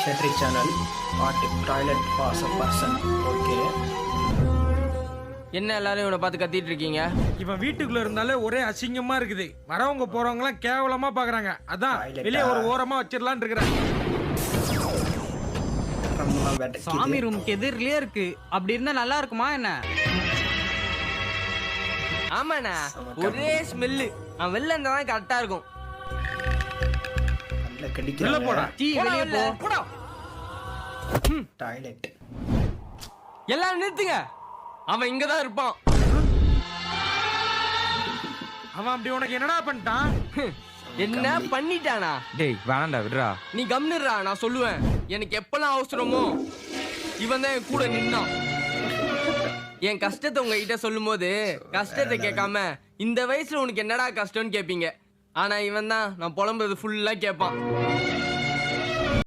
Shetri channel. What if toilet was a person? Okay. என்ன எல்லாரும் இவனை பார்த்து கத்திட்டு இருக்கீங்க? இவன் வீட்டுக்குள்ள இருந்தாலே ஒரே அசிங்கமா இருக்குது. வரவங்க போறவங்க எல்லாம் கேவலமா பாக்குறாங்க. அதான் வெளியே ஒரு ஓரமா வச்சிடலான்னு இருக்கிறேன். சாமி ரூமுக்கு எதிரிலே இருக்கு. அப்படி இருந்தா நல்லா இருக்குமா என்ன? ஆமாண்ணா, ஒரே ஸ்மெல்லு. அவன் வெளில இருந்தா தான் கரெக்டா இருக்கும். உள்ள போடா. வெளியே போ. போடா. டாய்லெட். எல்லாரும் நிறுத்துங்க. அவன் இங்கதான் இருப்பான். அவன் அப்படி உனக்கு என்னடா பண்ணிட்டான்? என்ன பண்ணிட்டானா? டேய் வேணாண்டா விடுறா. நீ கம்னுறா, நான் சொல்லுவேன். எனக்கு எப்பெல்லாம் அவசரமோ இவன் தான் என் கூட நின்னான். என் கஷ்டத்தை உங்ககிட்ட சொல்லும் போது கஷ்டத்தை கேட்காம இந்த வயசுல உனக்கு என்னடா கஷ்டம்னு கேட்பீங்க. ஆனா இவன் தான் நான் புலம்புறது ஃபுல்லா கேட்பான்.